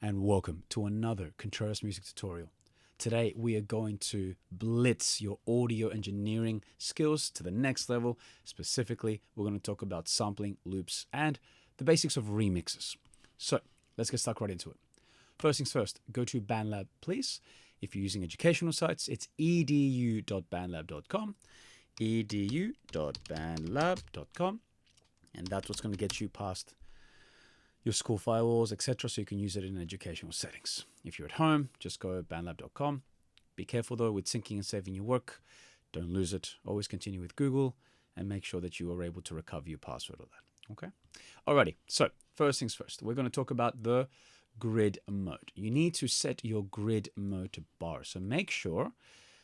and welcome to another Contreras music tutorial. Today we are going to blitz your audio engineering skills to the next level. Specifically, we're going to talk about sampling, loops, and the basics of remixes. So let's get stuck right into it. First things first, go to Bandlab, please. If you're using educational sites, it's edu.bandlab.com, edu.bandlab.com, and that's what's going to get you past your school firewalls, etc., so you can use it in educational settings. If you're at home, just go bandlab.com. Be careful though with syncing and saving your work. Don't lose it. Always continue with Google and make sure that you are able to recover your password or that. Okay? Alrighty, so first things first, we're going to talk about the grid mode. You need to set your grid mode to bar. So make sure,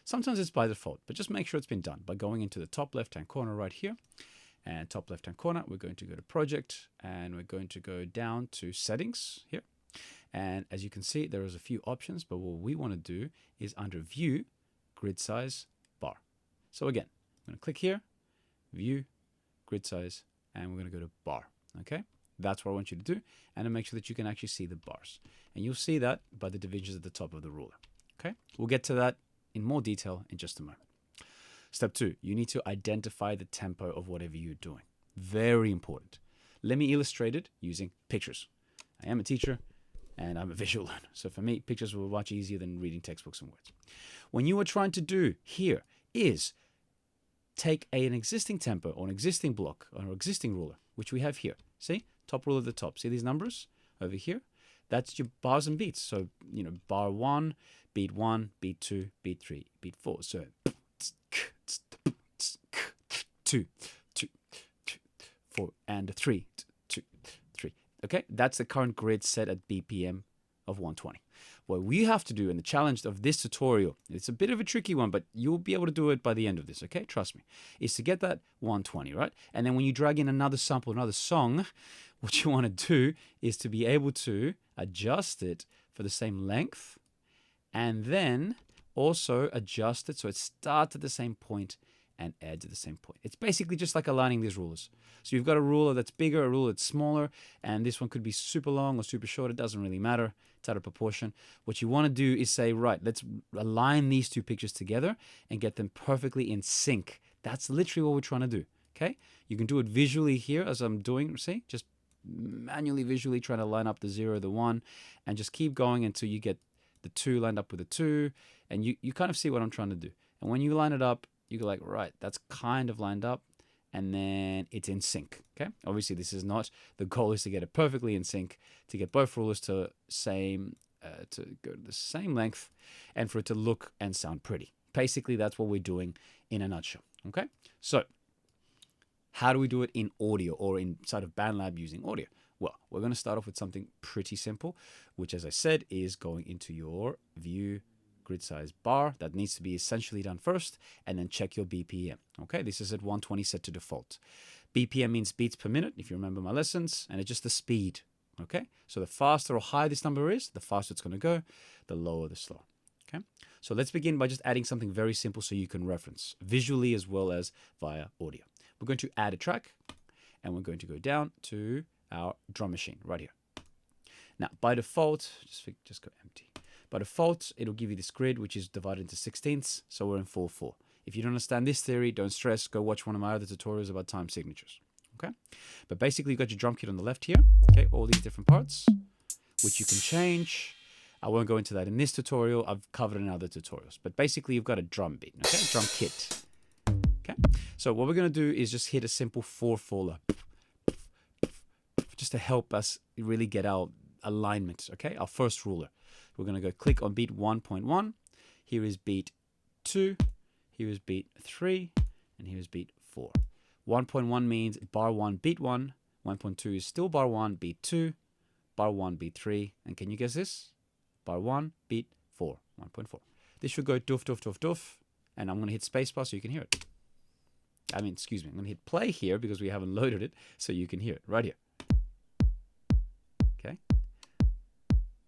sometimes it's by default, but just make sure it's been done by going into the top left-hand corner right here. And top left-hand corner, we're going to go to project and we're going to go down to settings here. And as you can see, there is a few options, but what we want to do is under view, grid size, bar. So again, I'm going to click here, view, grid size, and we're going to go to bar. Okay, that's what I want you to do. And to make sure that you can actually see the bars. And you'll see that by the divisions at the top of the ruler. Okay, we'll get to that in more detail in just a moment. Step 2, you need to identify the tempo of whatever you're doing. Very important. Let me illustrate it using pictures. I am a teacher and I'm a visual learner. So for me, pictures were much easier than reading textbooks and words. When you are trying to do here is take an existing tempo or an existing block or an existing ruler, which we have here. See, top ruler at the top. See these numbers over here? That's your bars and beats. So, you know, bar 1, beat 2, beat 3, beat 4. So 2, 4, and 3, 2, 3. Okay, that's the current grid set at BPM of 120. What we have to do, and the challenge of this tutorial, it's a bit of a tricky one, but you'll be able to do it by the end of this, okay? Trust me, is to get that 120, right? And then when you drag in another sample, another song, what you want to do is to be able to adjust it for the same length and then also adjust it so it starts at the same point and ends at the same point. It's basically just like aligning these rulers. So you've got a ruler that's bigger, a ruler that's smaller, and this one could be super long or super short. It doesn't really matter. It's out of proportion. What you want to do is say, right, let's align these two pictures together and get them perfectly in sync. That's literally what we're trying to do, okay? You can do it visually here as I'm doing, see? Just manually, visually trying to line up the 0, the 1, and just keep going until you get the 2 lined up with the 2, and you kind of see what I'm trying to do. And when you line it up, you go like, right, that's kind of lined up, and then it's in sync, okay? Obviously, this is not, the goal is to get it perfectly in sync, to get both rulers to go to the same length, and for it to look and sound pretty. Basically, that's what we're doing in a nutshell, okay? So, how do we do it in audio or inside of Bandlab using audio? Well, we're going to start off with something pretty simple, which, as I said, is going into your view grid size bar. That needs to be essentially done first, and then check your BPM. Okay, this is at 120 set to default. BPM means beats per minute, if you remember my lessons, and it's just the speed. Okay, so the faster or higher this number is, the faster it's going to go, the lower the slower. Okay, so let's begin by just adding something very simple so you can reference visually as well as via audio. We're going to add a track, and we're going to go down to our drum machine right here. Now, by default, just go empty. By default, it'll give you this grid, which is divided into 16ths, so we're in 4/4. If you don't understand this theory, don't stress, go watch one of my other tutorials about time signatures, okay? But basically, you've got your drum kit on the left here, okay? All these different parts, which you can change. I won't go into that in this tutorial. I've covered in other tutorials. But basically, you've got a drum beat, okay? Drum kit, okay? So what we're going to do is just hit a simple 4/4, just to help us really get our alignment, okay? Our first ruler. We're going to go click on beat 1.1. Here is beat 2. Here is beat 3. And here is beat 4. 1.1 means bar 1, beat 1. 1.2 is still bar 1, beat 2. Bar 1, beat 3. And can you guess this? Bar 1, beat 4. 1.4. This should go doof, doof, doof, doof. And I'm going to hit spacebar so you can hear it. I'm going to hit play here because we haven't loaded it so you can hear it right here. Okay.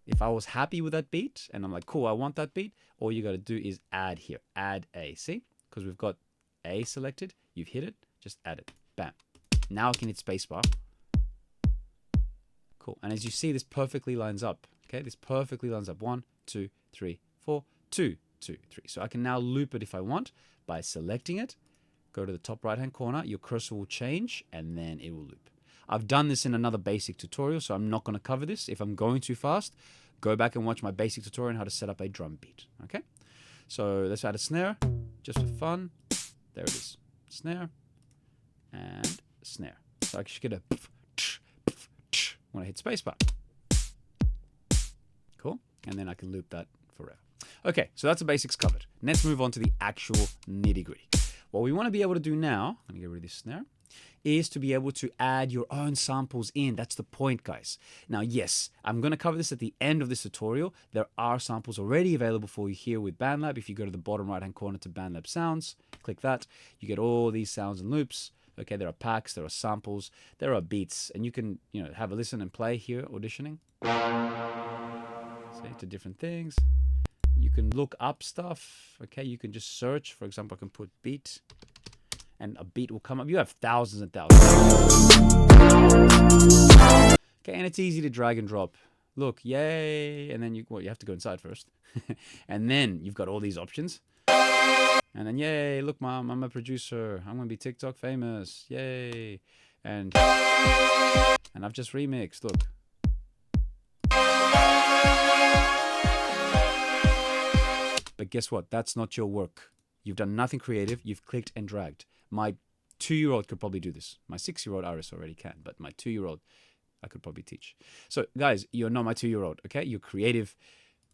If I was happy with that beat and I'm like, cool, I want that beat, all you got to do is add here, add A. See? Because we've got A selected, you've hit it, just add it. Bam. Now I can hit spacebar. Cool. And as you see, this perfectly lines up. Okay, this perfectly lines up. 1, 2, 3, 4, 2, 2, 3. So I can now loop it if I want by selecting it. Go to the top right-hand corner. Your cursor will change, and then it will loop. I've done this in another basic tutorial, so I'm not going to cover this. If I'm going too fast, go back and watch my basic tutorial on how to set up a drum beat. Okay, so let's add a snare just for fun. There it is. Snare and snare. So I should get a when I hit spacebar. Cool. And then I can loop that forever. Okay, so that's the basics covered. Let's move on to the actual nitty-gritty. What we want to be able to do now, let me get rid of this snare, is to be able to add your own samples in. That's the point, guys. Now, yes, I'm going to cover this at the end of this tutorial. There are samples already available for you here with Bandlab. If you go to the bottom right-hand corner to Bandlab Sounds, click that. You get all these sounds and loops. Okay, there are packs, there are samples, there are beats, and you can, have a listen and play here, auditioning. See, to different things. You can look up stuff. Okay, you can just search. For example, I can put beat, and a beat will come up. You have thousands and thousands. Okay, and it's easy to drag and drop. Look, yay! And then you have to go inside first, and then you've got all these options. And then, yay, look, Mom, I'm a producer. I'm going to be TikTok famous. Yay. And I've just remixed. Look. But guess what? That's not your work. You've done nothing creative. You've clicked and dragged. My 2-year-old could probably do this. My 6-year-old Iris already can. But my 2-year-old, I could probably teach. So, guys, you're not my 2-year-old, okay? You're creative.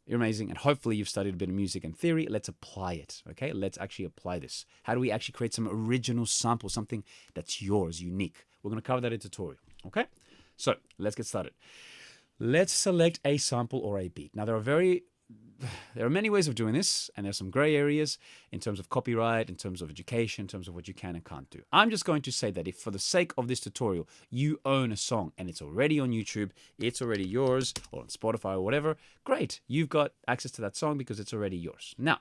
You're amazing, and hopefully you've studied a bit of music and theory. Let's apply it, okay? Let's actually apply this. How do we actually create some original sample, something that's yours, unique? We're going to cover that in tutorial, okay? So let's get started. Let's select a sample or a beat. Now, there are many ways of doing this, and there's some gray areas in terms of copyright, in terms of education, in terms of what you can and can't do. I'm just going to say that if for the sake of this tutorial, you own a song and it's already on YouTube, it's already yours, or on Spotify or whatever, great. You've got access to that song because it's already yours. Now,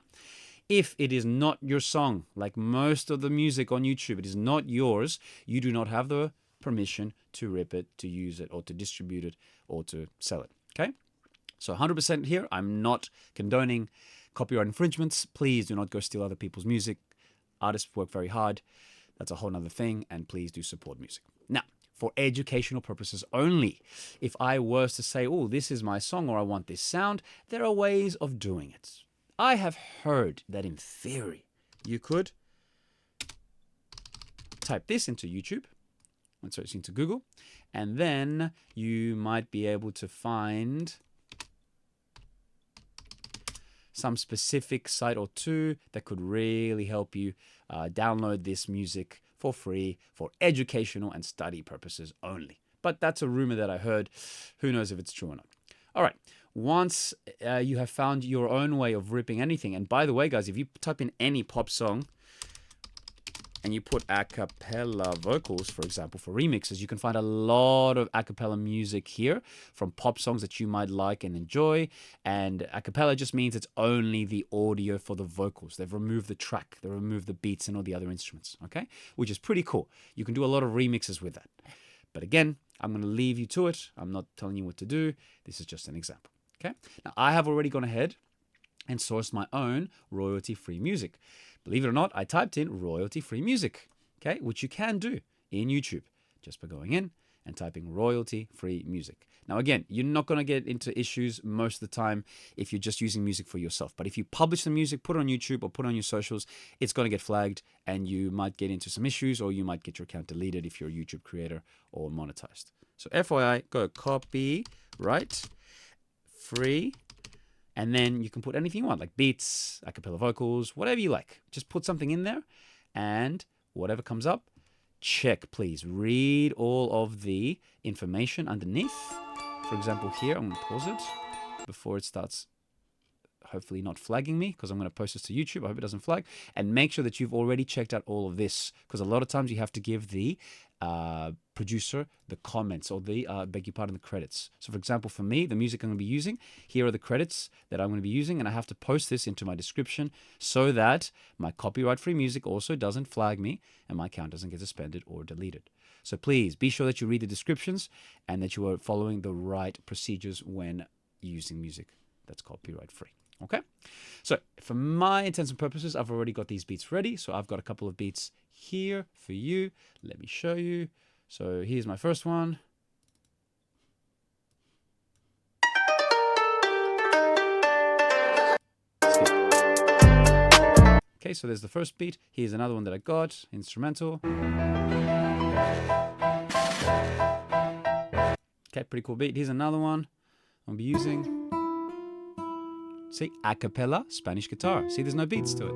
if it is not your song, like most of the music on YouTube, it is not yours, you do not have the permission to rip it, to use it, or to distribute it, or to sell it, okay? So 100% here, I'm not condoning copyright infringements. Please do not go steal other people's music. Artists work very hard. That's a whole other thing, and please do support music. Now, for educational purposes only, if I was to say, oh, this is my song or I want this sound, there are ways of doing it. I have heard that in theory, you could type this into YouTube, and so it's into Google, and then you might be able to find some specific site or two that could really help you download this music for free for educational and study purposes only. But that's a rumor that I heard. Who knows if it's true or not. All right. Once you have found your own way of ripping anything, and by the way, guys, if you type in any pop song and you put a cappella vocals, for example, for remixes, you can find a lot of a cappella music here from pop songs that you might like and enjoy. And a cappella just means it's only the audio for the vocals. They've removed the track, they removed the beats and all the other instruments, okay? Which is pretty cool. You can do a lot of remixes with that. But again, I'm going to leave you to it. I'm not telling you what to do. This is just an example, okay? Now, I have already gone ahead and sourced my own royalty-free music. Believe it or not, I typed in royalty-free music, okay, which you can do in YouTube just by going in and typing royalty-free music. Now, again, you're not going to get into issues most of the time if you're just using music for yourself. But if you publish the music, put it on YouTube or put it on your socials, it's going to get flagged and you might get into some issues or you might get your account deleted if you're a YouTube creator or monetized. So FYI, go copyright free. And then you can put anything you want, like beats, a cappella vocals, whatever you like. Just put something in there, and whatever comes up, check, please. Read all of the information underneath. For example, here, I'm going to pause it before it starts hopefully not flagging me, because I'm going to post this to YouTube. I hope it doesn't flag. And make sure that you've already checked out all of this, because a lot of times you have to give the producer the comments or the, beg your pardon, the credits. So for example, for me, the music I'm going to be using, here are the credits that I'm going to be using, and I have to post this into my description so that my copyright-free music also doesn't flag me and my account doesn't get suspended or deleted. So please be sure that you read the descriptions and that you are following the right procedures when using music that's copyright free. Okay, so for my intents and purposes, I've already got these beats ready. So I've got a couple of beats here for you. Let me show you. So here's my first one. Okay, so there's the first beat. Here's another one that I got, instrumental. Okay, pretty cool beat. Here's another one I'll be using. See, a cappella, Spanish guitar. See, there's no beats to it.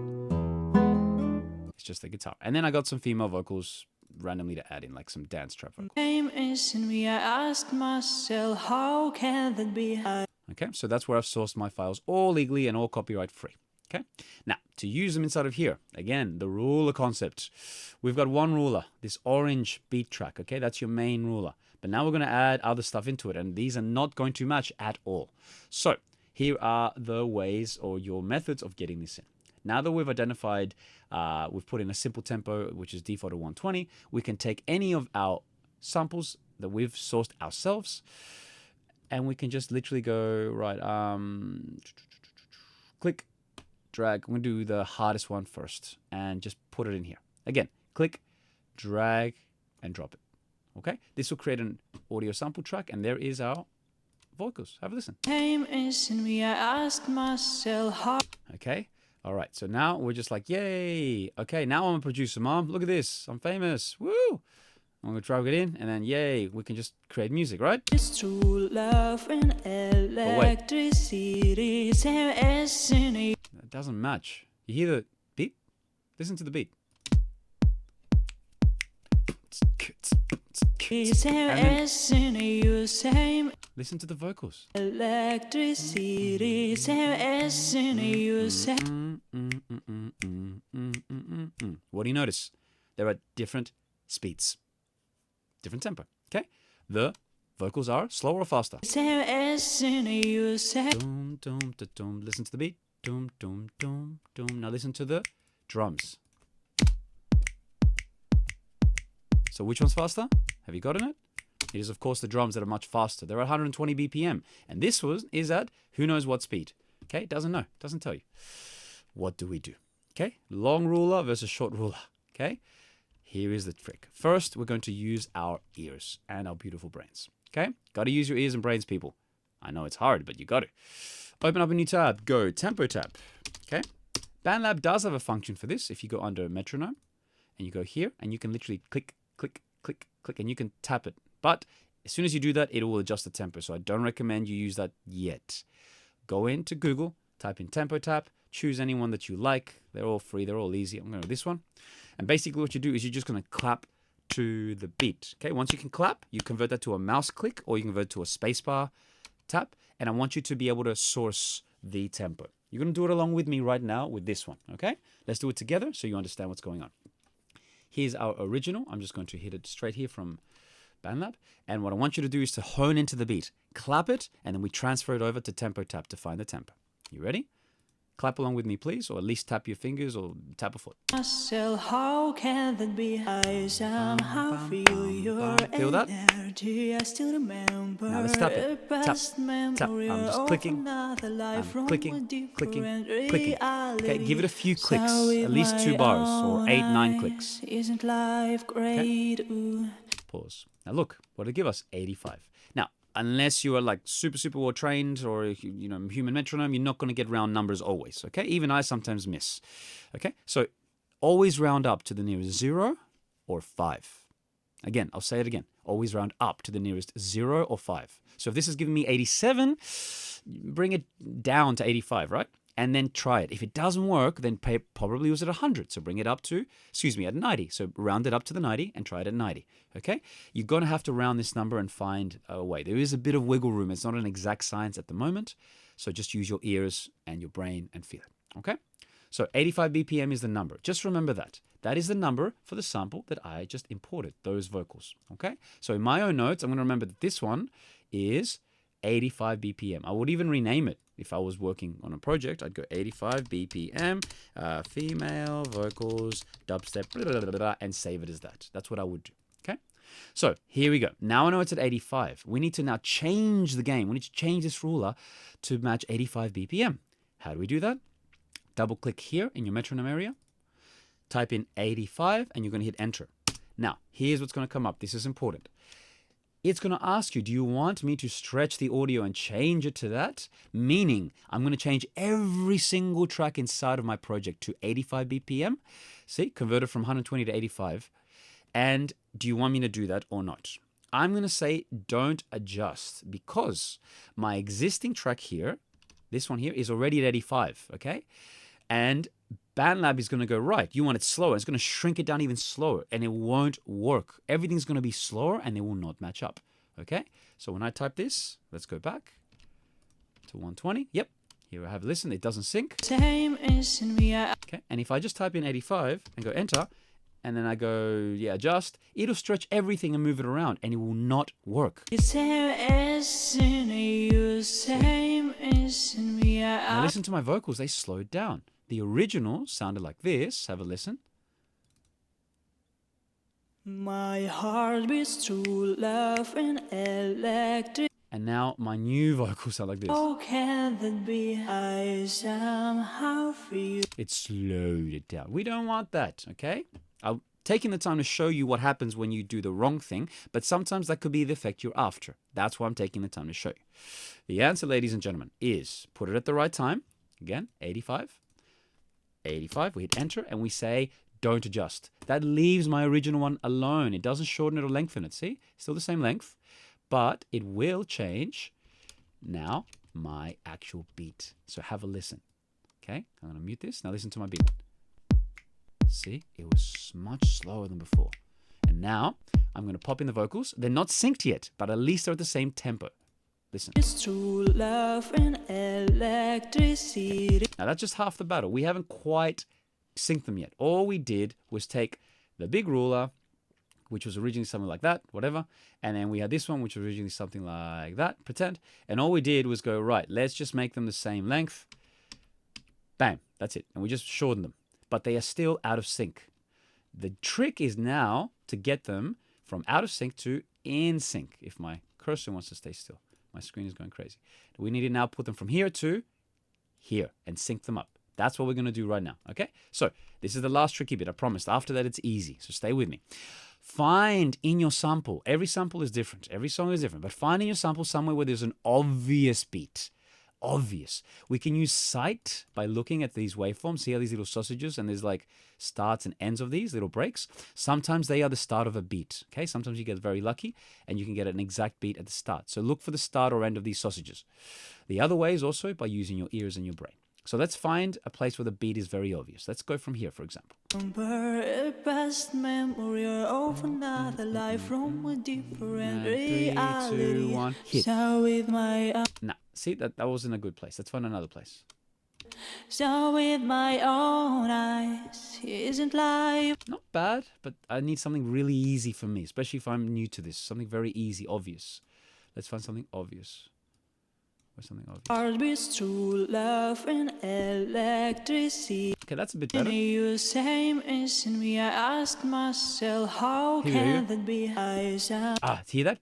It's just the guitar. And then I got some female vocals randomly to add in, like some dance trap vocals. I asked myself, how can that be? Okay, so that's where I've sourced my files, all legally and all copyright free. Okay, now to use them inside of here, again, the ruler concept. We've got one ruler, this orange beat track. Okay, that's your main ruler. But now we're going to add other stuff into it, and these are not going to match at all. So here are the ways or your methods of getting this in. Now that we've identified, we've put in a simple tempo, which is default to 120, we can take any of our samples that we've sourced ourselves, and we can just literally go, right, click, drag. I'm going to do the hardest one first, and just put it in here. Again, click, drag, and drop it. Okay? This will create an audio sample track, and there is our vocals. Have a listen. Okay. All right. So now we're just like, yay. Okay. Now I'm a producer, mom. Look at this. I'm famous. Woo. I'm going to drag it in, and then yay. We can just create music, right? It's true love and electricity. That doesn't match. You hear the beat? Listen to the beat. And then, listen to the vocals. What do you notice? There are different speeds, different tempo. Okay, the vocals are slower or faster. Listen to the beat. Now listen to the drums. So which one's faster? Have you gotten it? It is, of course, the drums that are much faster. They're at 120 BPM. And this one is at who knows what speed. Okay, it doesn't know. It doesn't tell you. What do we do? Okay, long ruler versus short ruler. Okay, here is the trick. First, we're going to use our ears and our beautiful brains. Okay, got to use your ears and brains, people. I know it's hard, but you got to. Open up a new tab. Go tempo tab. Okay, Bandlab does have a function for this. If you go under metronome and you go here, and you can literally click, click, click, click, and you can tap it. But as soon as you do that, it will adjust the tempo. So I don't recommend you use that yet. Go into Google, type in tempo tap, choose anyone that you like. They're all free. They're all easy. I'm going to do this one. And basically what you do is you're just going to clap to the beat. Okay, once you can clap, you convert that to a mouse click, or you convert it to a spacebar tap. And I want you to be able to source the tempo. You're going to do it along with me right now with this one. Okay, let's do it together so you understand what's going on. Here's our original. I'm just going to hit it straight here from Bandlab. And what I want you to do is to hone into the beat. Clap it, and then we transfer it over to tempo tap to find the tempo. You ready? Clap along with me, please, or at least tap your fingers or tap a foot. How can that be? I somehow feel your energy. I still remember. Now let's tap it. Tap, tap. I'm just clicking. I'm clicking, clicking, clicking. Okay, give it a few clicks, at least 2 bars or 8, 9 clicks. Isn't life great? Okay. Pause. Now look, what did it give us? 85. Now, unless you are like super well trained or human metronome, you're not going to get round numbers always. Okay, even I sometimes miss. Okay, so always round up to the nearest 0 or 5. Again, I'll say it again. Always round up to the nearest 0 or 5. So if this is giving me 87, bring it down to 85, right? And then try it. If it doesn't work, then probably use it at 100. So bring it up to, at 90. So round it up to the 90 and try it at 90. Okay? You're going to have to round this number and find a way. There is a bit of wiggle room. It's not an exact science at the moment. So just use your ears and your brain and feel it. Okay? So 85 BPM is the number. Just remember that. That is the number for the sample that I just imported, those vocals. Okay? So in my own notes, I'm going to remember that this one is 85 BPM. I would even rename it. If I was working on a project, I'd go 85 BPM, female vocals, dubstep, blah, blah, blah, blah, and save it as that. That's what I would do. Okay. So here we go. Now I know it's at 85. We need to now change the game. We need to change this ruler to match 85 BPM. How do we do that? Double click here in your metronome area. Type in 85 and you're going to hit enter. Now, here's what's going to come up. This is important. It's going to ask you, do you want me to stretch the audio and change it to that? Meaning, I'm going to change every single track inside of my project to 85 BPM. See, converted from 120 to 85. And do you want me to do that or not? I'm going to say don't adjust because my existing track here, this one here, is already at 85, okay? And Bandlab is going to go, right, you want it slower. It's going to shrink it down even slower, and it won't work. Everything's going to be slower, and they will not match up, okay? So when I type this, let's go back to 120. Yep, here I have listen. It doesn't sync. Okay, and if I just type in 85 and go enter, and then I go, yeah, adjust, it'll stretch everything and move it around, and it will not work. Now listen to my vocals. They slowed down. The original sounded like this. Have a listen. My heart beats true love and electric. And now my new vocals sound like this. Oh, can that be? I somehow feel. It slowed it down. We don't want that, okay? I'm taking the time to show you what happens when you do the wrong thing, but sometimes that could be the effect you're after. That's why I'm taking the time to show you. The answer, ladies and gentlemen, is put it at the right time. Again, 85. 85, we hit enter and we say don't adjust. That leaves my original one alone. It doesn't shorten it or lengthen it. See, still the same length, but it will change now my actual beat. So have a listen. Okay, I'm going to mute this. Now listen to my beat. See, it was much slower than before. And now I'm going to pop in the vocals. They're not synced yet, but at least they're at the same tempo. Listen. It's true love and electricity. Now that's just half the battle. We haven't quite synced them yet. All we did was take the big ruler, which was originally something like that, whatever, and then we had this one, which was originally something like that, pretend, and all we did was go, right, let's just make them the same length. Bam, that's it. And we just shortened them. But they are still out of sync. The trick is now to get them from out of sync to in sync. If my cursor wants to stay still. My screen is going crazy. We need to now put them from here to here and sync them up. That's what we're going to do right now, okay? So this is the last tricky bit, I promised. After that, it's easy, so stay with me. Find in your sample, every sample is different, every song is different, but find in your sample somewhere where there's an obvious beat. Obvious. We can use sight by looking at these waveforms. See how these little sausages and there's like starts and ends of these little breaks. Sometimes they are the start of a beat. Okay, sometimes you get very lucky and you can get an exact beat at the start. So look for the start or end of these sausages. The other way is also by using your ears and your brain. So let's find a place where the beat is very obvious. Let's go from here, for example. Past memory of another life from a different reality. 3, 2, 1, hit. So with my nah, see that wasn't a good place. Let's find another place. So with my own eyes, isn't life not bad, but I need something really easy for me, especially if I'm new to this. Something very easy, obvious. Let's find something obvious. Something obvious. True love and electricity. Okay, that's a bit better. You same as me. I ask myself, how can that be? Hear that?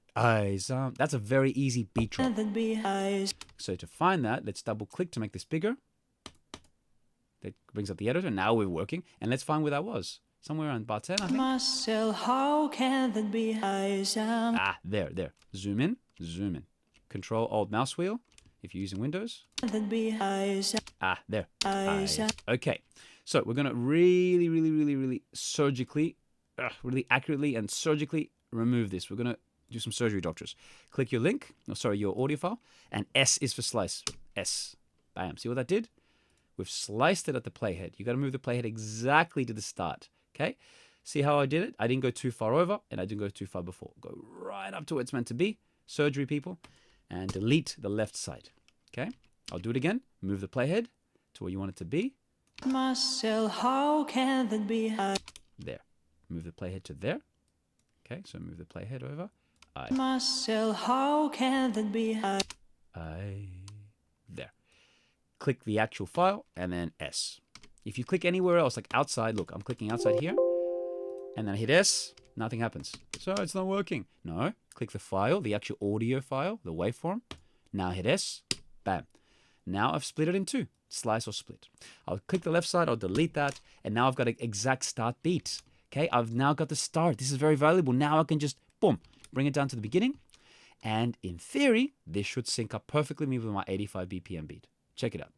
That's a very easy beat drop. So to find that, let's double click to make this bigger. That brings up the editor. Now we're working, and let's find where that was. Somewhere around bar 10, I think. Myself, how can that be? There. Zoom in. Control Alt mouse wheel. If you're using Windows. There. Okay. So we're going to really surgically, really accurately and surgically remove this. We're going to do some surgery, doctors. Click your link, your audio file, and S is for slice. S. Bam. See what that did? We've sliced it at the playhead. You got to move the playhead exactly to the start. Okay? See how I did it? I didn't go too far over, and I didn't go too far before. Go right up to where it's meant to be. Surgery, people. And delete the left side. Okay, I'll do it again. Move the playhead to where you want it to be. Myself, how can that be? There. Move the playhead to there. Okay, so move the playhead over. Myself, how can that be? There. Click the actual file and then S. If you click anywhere else, like outside, look, I'm clicking outside here. And then I hit S. Nothing happens. So it's not working. No, click the file, the actual audio file, the waveform. Now hit S, bam. Now I've split it in two, slice or split. I'll click the left side, I'll delete that, and now I've got an exact start beat. Okay, I've now got the start. This is very valuable. Now I can just, boom, bring it down to the beginning. And in theory, this should sync up perfectly with my 85 BPM beat. Check it out.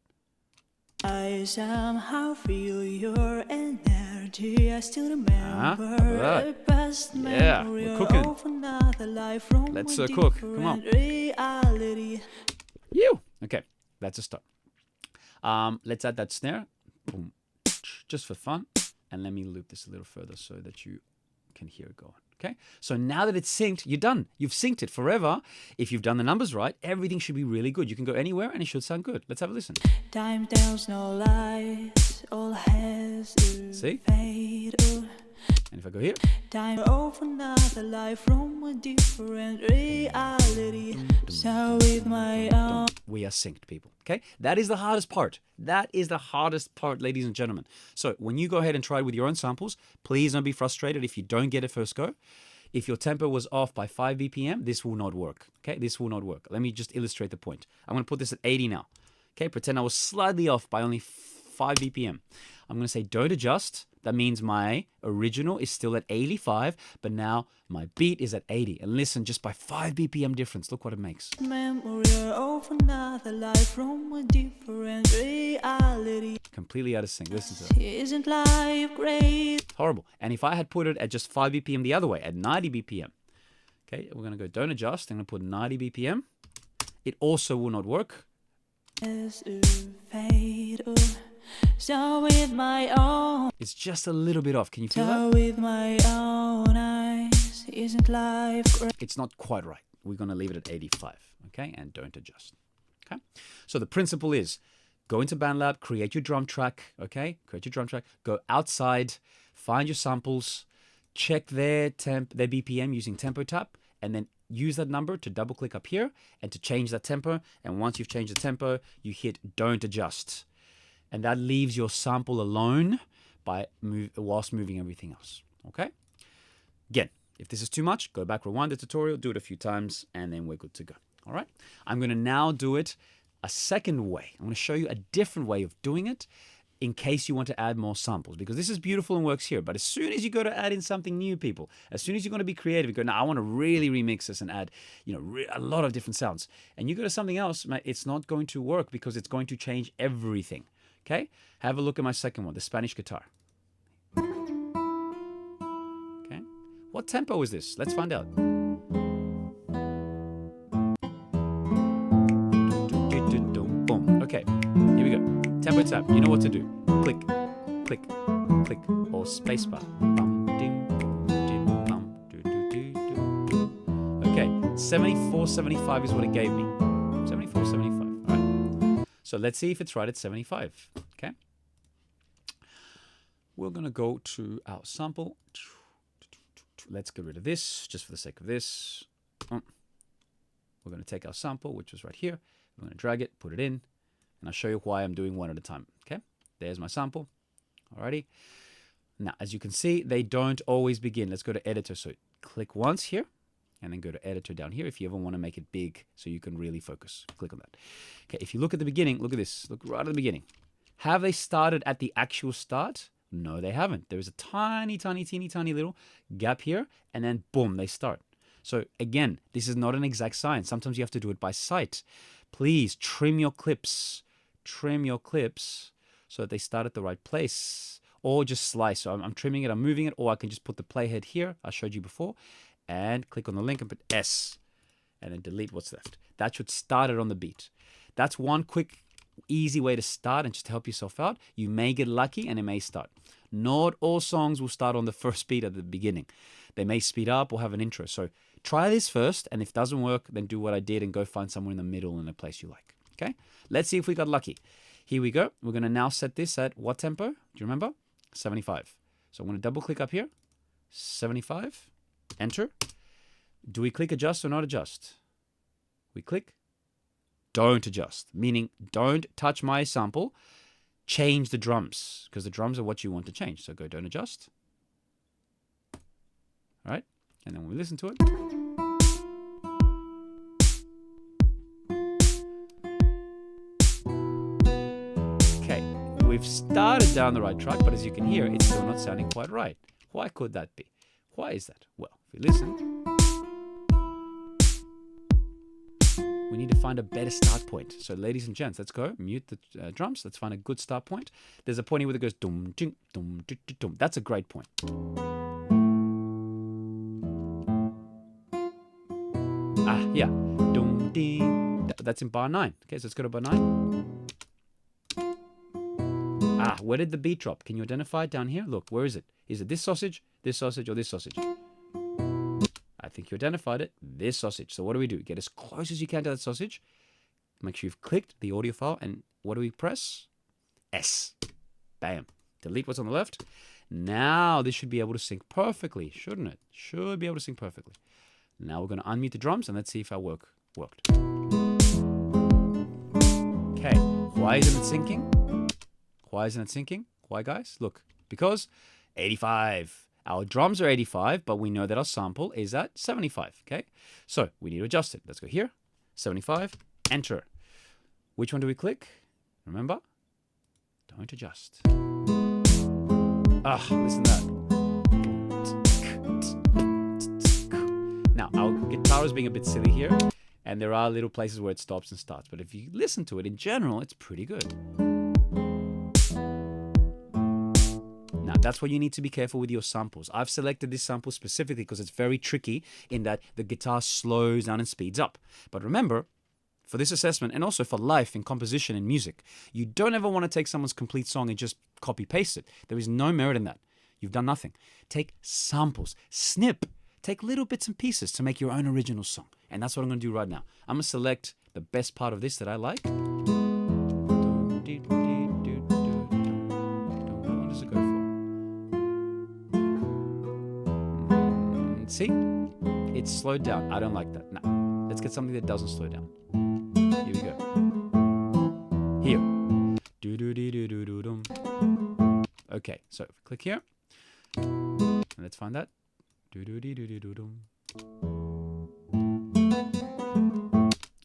I somehow feel your energy. I still remember a past memory we're cooking. of another life from Let's a cook. Come on. reality. You. Okay, that's a start. Let's add that snare. Boom. Just for fun. And let me loop this a little further so that you can hear it go on. Okay, so now that it's synced, you're done. You've synced it forever. If you've done the numbers right, everything should be really good. You can go anywhere and it should sound good. Let's have a listen. Time tells no lies, all has to See? fade. And if I go here, Time of another life from a different reality. So with my own. we are synced, people. Okay, that is the hardest part. That is the hardest part, ladies and gentlemen. So when you go ahead and try it with your own samples, please don't be frustrated if you don't get it first go. If your tempo was off by 5 BPM, this will not work. Okay, this will not work. Let me just illustrate the point. I'm going to put this at 80 now. Okay, pretend I was slightly off by only 5 BPM. I'm going to say don't adjust. That means my original is still at 85, but now my beat is at 80. And listen, just by 5 BPM difference, look what it makes. Memory of another life from a different reality. Completely out of sync. Listen to it. Isn't life great? Horrible. And if I had put it at just 5 BPM the other way, at 90 BPM, okay, we're going to go don't adjust. I'm going to put 90 BPM. It also will not work. Fade. So with my own. It's just a little bit off. Can you feel So that? with my own eyes. Isn't life great? It's not quite right. We're going to leave it at 85, okay? And don't adjust, okay? So the principle is go into Bandlab, create your drum track, okay? Create your drum track. Go outside, find your samples, check their BPM using tempo tap, and then use that number to double click up here and to change that tempo. And once you've changed the tempo, you hit don't adjust. And that leaves your sample alone whilst moving everything else, okay? Again, if this is too much, go back, rewind the tutorial, do it a few times, and then we're good to go, all right? I'm going to now do it a second way. I'm going to show you a different way of doing it in case you want to add more samples, because this is beautiful and works here. But as soon as you go to add in something new, people, as soon as you're going to be creative, you go, now I want to really remix this and add, a lot of different sounds. And you go to something else, it's not going to work because it's going to change everything. Okay? Have a look at my second one, the Spanish guitar. Okay? What tempo is this? Let's find out. Boom. Okay, here we go. Tempo tap. You know what to do. Click, click, click, or spacebar. Okay, 74, 75 is what it gave me. 74, 75. All right. So let's see if it's right at 75. Okay. We're going to go to our sample. Let's get rid of this just for the sake of this. We're going to take our sample, which was right here. We're going to drag it, put it in, and I'll show you why I'm doing one at a time. Okay, there's my sample. Alrighty. Now, as you can see, they don't always begin. Let's go to editor. So click once here, and then go to editor down here if you ever want to make it big so you can really focus. Click on that. Okay, if you look at the beginning, look at this. Look right at the beginning. Have they started at the actual start? No, they haven't. There is a tiny, teeny, tiny little gap here, and then boom, they start. So again, this is not an exact science. Sometimes you have to do it by sight. Please trim your clips. Trim your clips so that they start at the right place. Or just slice. So I'm trimming it, I'm moving it, or I can just put the playhead here. I showed you before. And click on the link and put S. And then delete what's left. That should start it on the beat. That's one quick, easy way to start and just help yourself out. You may get lucky and it may start. Not all songs will start on the first beat at the beginning. They may speed up or have an intro. So try this first, and if it doesn't work, then do what I did and go find somewhere in the middle in a place you like. Okay? Let's see if we got lucky. Here we go. We're going to now set this at what tempo? Do you remember? 75. So I'm going to double click up here. 75. Enter. Do we click adjust or not adjust? We click. Don't adjust, meaning don't touch my sample. Change the drums, because the drums are what you want to change. So go don't adjust. All And then when we listen to it, okay, we've started down the right track, but as you can hear, it's still not sounding quite right. Why could that be? Why is that? Well, if we listen, we need to find a better start point. So ladies and gents, let's go mute the drums. Let's find a good start point. There's a point here where it goes dum dum dum dum dum. That's a great point. Ah, yeah. Dum ding. That's in bar 9. Okay, so let's go to bar 9. Ah, where did the beat drop? Can you identify it down here? Look, where is it? Is it this sausage, or this sausage? I think you identified it. This sausage. So what do? Get as close as you can to that sausage. Make sure you've clicked the audio file. And what do we press? S. Bam. Delete what's on the left. Now this should be able to sync perfectly, shouldn't it? Should be able to sync perfectly. Now we're going to unmute the drums and let's see if our work worked. Okay. Why isn't it syncing? Why isn't it syncing? Why, guys? Look, because 85. Our drums are 85, but we know that our sample is at 75, okay? So we need to adjust it. Let's go here, 75, enter. Which one do we click? Remember? Don't adjust. Ah, listen to that. Now, our guitar is being a bit silly here, and there are little places where it stops and starts, but if you listen to it, in general, it's pretty good. Now, that's why you need to be careful with your samples. I've selected this sample specifically because it's very tricky in that the guitar slows down and speeds up. But remember, for this assessment and also for life in composition and music, you don't ever want to take someone's complete song and just copy paste it. There is no merit in that. You've done nothing. Take samples, snip, take little bits and pieces to make your own original song. And that's what I'm going to do right now. I'm going to select the best part of this that I like. See? It's slowed down. I don't like that. No. Let's get something that doesn't slow down. Here we go. Here. Okay, so click here. And let's find that.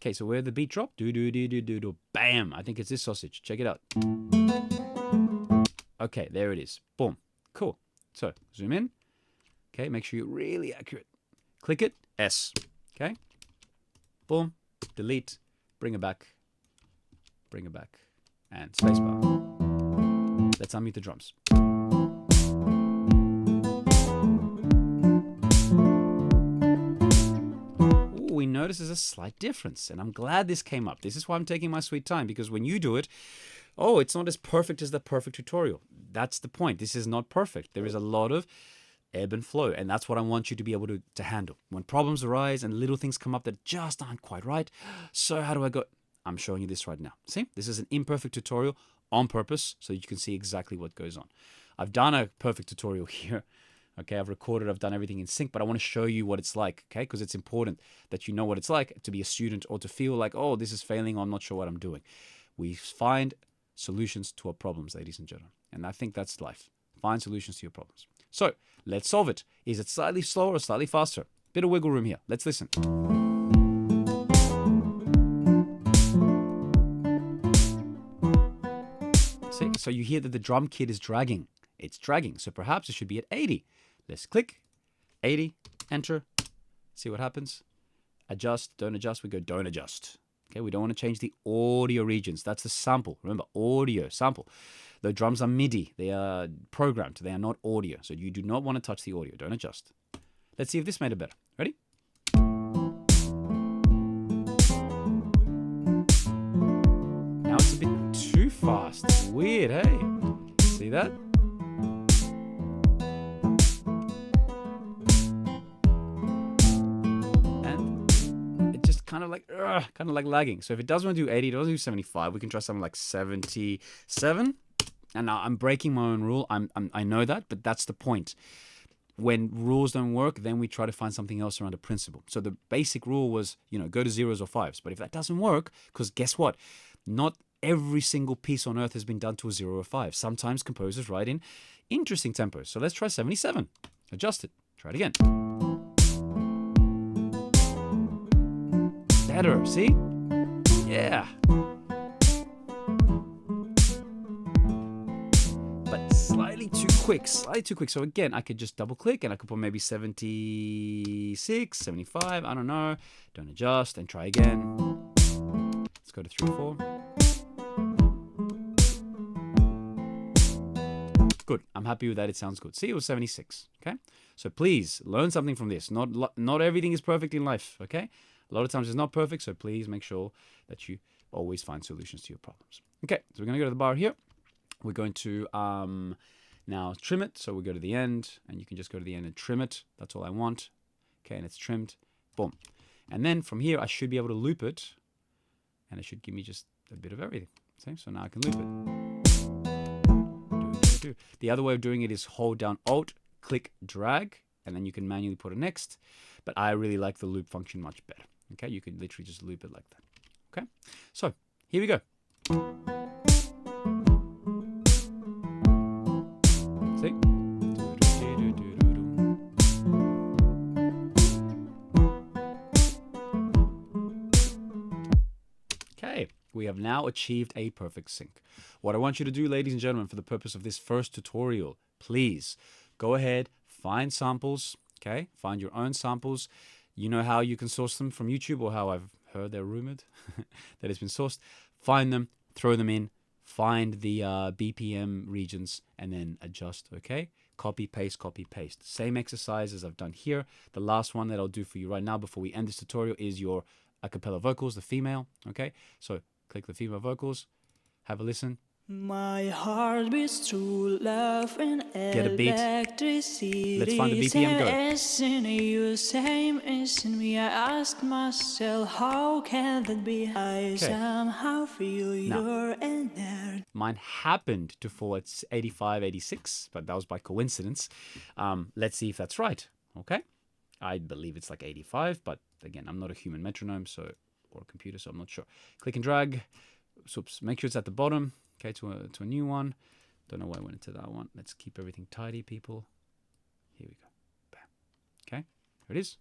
Okay, so where the beat drop? Bam! I think it's this sausage. Check it out. Okay, there it is. Boom. Cool. So, zoom in. Okay, make sure you're really accurate. Click it, S. Okay, boom, delete, bring it back, and spacebar. Let's unmute the drums. Ooh, we notice there's a slight difference, and I'm glad this came up. This is why I'm taking my sweet time, because when you do it, oh, it's not as perfect as the perfect tutorial. That's the point. This is not perfect. There is a lot of ebb and flow, and that's what I want you to be able to handle. When problems arise and little things come up that just aren't quite right, so how do I go? I'm showing you this right now. See, this is an imperfect tutorial on purpose so you can see exactly what goes on. I've done a perfect tutorial here. Okay, I've recorded, I've done everything in sync, but I want to show you what it's like, okay? Because it's important that you know what it's like to be a student or to feel like, oh, this is failing, or I'm not sure what I'm doing. We find solutions to our problems, ladies and gentlemen. And I think that's life. Find solutions to your problems. So, let's solve it. Is it slightly slower or slightly faster? Bit of wiggle room here. Let's listen. See, so you hear that the drum kit is dragging. It's dragging, so perhaps it should be at 80. Let's click, 80, enter, see what happens. Adjust, don't adjust, we go don't adjust. Okay, we don't want to change the audio regions. That's the sample. Remember, audio, sample. The drums are MIDI. They are programmed. They are not audio. So you do not want to touch the audio. Don't adjust. Let's see if this made it better. Ready? Now it's a bit too fast. It's weird, hey? See that? Kind of like lagging. So if it doesn't want to do 80, it doesn't do 75, we can try something like 77. And now I'm breaking my own rule. I know that, but that's the point. When rules don't work, then we try to find something else around a principle. So the basic rule was, go to zeros or fives. But if that doesn't work, because guess what? Not every single piece on earth has been done to a 0 or 5. Sometimes composers write in interesting tempos. So let's try 77. Adjust it. Try it again. better. See? Yeah. But slightly too quick. So again, I could just double click and I could put maybe 76, 75, I don't know. Don't adjust and try again. Let's go to 3 or 4. Good. I'm happy with that. It sounds good. See, it was 76. Okay. So please learn something from this. Not everything is perfect in life. Okay. A lot of times it's not perfect. So please make sure that you always find solutions to your problems. Okay. So we're going to go to the bar here. We're going to now trim it. So we go to the end and you can just go to the end and trim it. That's all I want. Okay. And it's trimmed. Boom. And then from here, I should be able to loop it. And it should give me just a bit of everything. See? So now I can loop it. The other way of doing it is hold down Alt, click, drag, and then you can manually put a next. But I really like the loop function much better. Okay, you can literally just loop it like that. Okay, so here we go. See? Okay, we have now achieved a perfect sync. What I want you to do, ladies and gentlemen, for the purpose of this first tutorial, please go ahead, find samples, okay? Find your own samples. You know how you can source them from YouTube, or how I've heard they're rumored that it's been sourced. Find them, throw them in, find the BPM regions, and then adjust, okay? Copy, paste, copy, paste. Same exercise as I've done here. The last one that I'll do for you right now before we end this tutorial is your a cappella vocals, the female, okay? So click the female vocals, have a listen. My heart beats true love and Get a beat. electricity. Let's find the BPM, go. Same as in you, same as in me. I asked myself, how can that be? I somehow feel your energy. Mine happened to fall at 85, 86, but that was by coincidence. Let's see if that's right, okay? I believe it's like 85, but again, I'm not a human metronome, or a computer, so I'm not sure. Click and drag. So make sure it's at the bottom. Okay, to a new one. Don't know why I went into that one. Let's keep everything tidy, people. Here we go. Bam. Okay, here it is.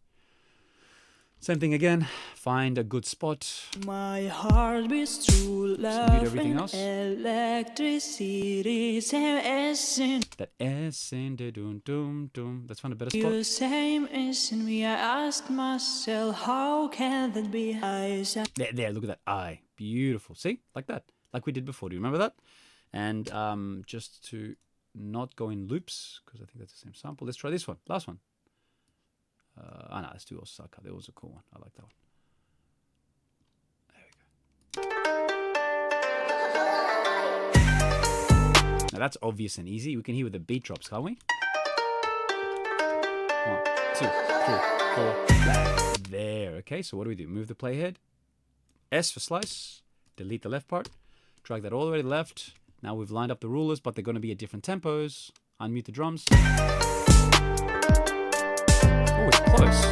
Same thing again. Find a good spot. My heart beats true love everything else. Electricity. Same as in that S in the doom doom doom. Let's find a better you, spot. same as in me. I asked myself, how can that be? There, look at that I. Beautiful. See? Like that. Like we did before. Do you remember that? And just to not go in loops, because I think that's the same sample. Let's try this one. Last one. No, let's do Odarka. That was a cool one. I like that one. There we go. Now that's obvious and easy. We can hear with the beat drops, can't we? 1, 2, 3, 4. There. Okay, so what do we do? Move the playhead. S for slice. Delete the left part. Drag that all the way to the left. Now we've lined up the rulers, but they're going to be at different tempos. Unmute the drums. Oh, it's close,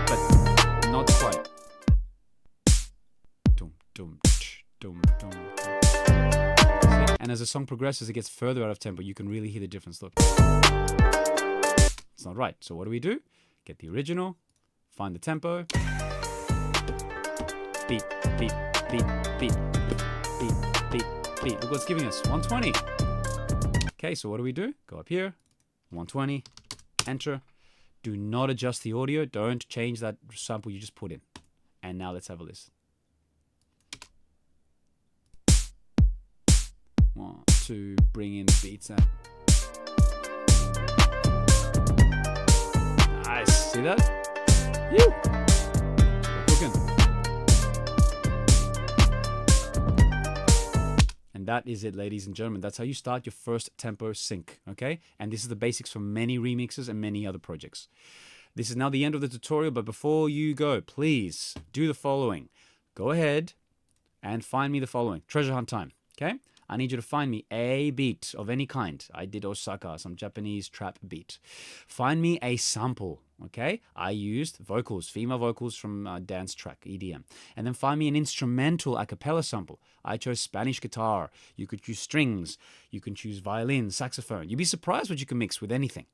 but not quite. Dum, dum, tch, dum, dum, dum. See? And as the song progresses, it gets further out of tempo. You can really hear the difference. Look. It's not right. So what do? Get the original, find the tempo. Beat, beat, beat, beat, beat, beat, beat. Look what it's giving us, 120. Okay, so what do? Go up here, 120, enter. Do not adjust the audio. Don't change that sample you just put in. And now let's have a listen. 1, 2, bring in the beats out. Nice, see that? Woo! Cooking. And that is it, ladies and gentlemen. That's how you start your first tempo sync, okay? And this is the basics for many remixes and many other projects. This is now the end of the tutorial, but before you go, please do the following. Go ahead and find me the following. Treasure hunt time, okay? I need you to find me a beat of any kind. I did Odarka, some Japanese trap beat. Find me a sample, okay? I used vocals, female vocals from dance track, EDM. And then find me an instrumental a cappella sample. I chose Spanish guitar. You could choose strings. You can choose violin, saxophone. You'd be surprised what you can mix with anything,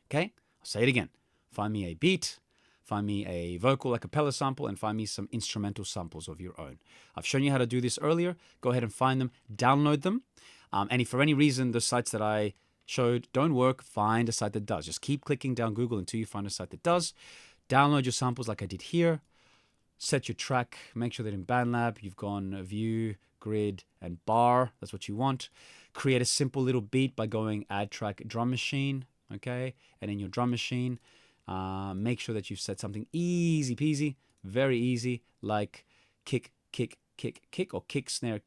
okay? I'll say it again. Find me a beat. find me a vocal a cappella sample, and find me some instrumental samples of your own. I've shown you how to do this earlier. Go ahead and find them, download them. And if for any reason the sites that I showed don't work, find a site that does. Just keep clicking down Google until you find a site that does. Download your samples like I did here. Set your track. Make sure that in Bandlab you've gone view, grid, and bar. That's what you want. Create a simple little beat by going add track drum machine. Okay, and in your drum machine, make sure that you've set something easy peasy, very easy, like kick, kick, kick, kick, or kick, snare,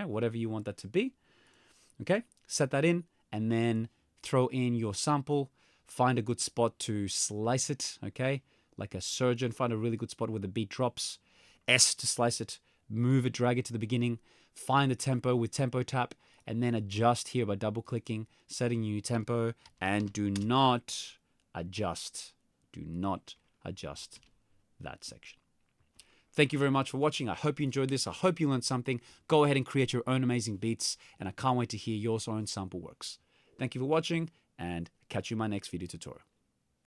whatever you want that to be. Okay, set that in, and then throw in your sample. Find a good spot to slice it, okay? Like a surgeon, find a really good spot where the beat drops. S to slice it, move it, drag it to the beginning. Find the tempo with tempo tap, and then adjust here by double clicking, setting new tempo, and do not adjust that section. Thank you very much for watching. I hope you enjoyed this. I hope you learned something. Go ahead and create your own amazing beats, and I can't wait to hear your own sample works. Thank you for watching, and catch you in my next video tutorial.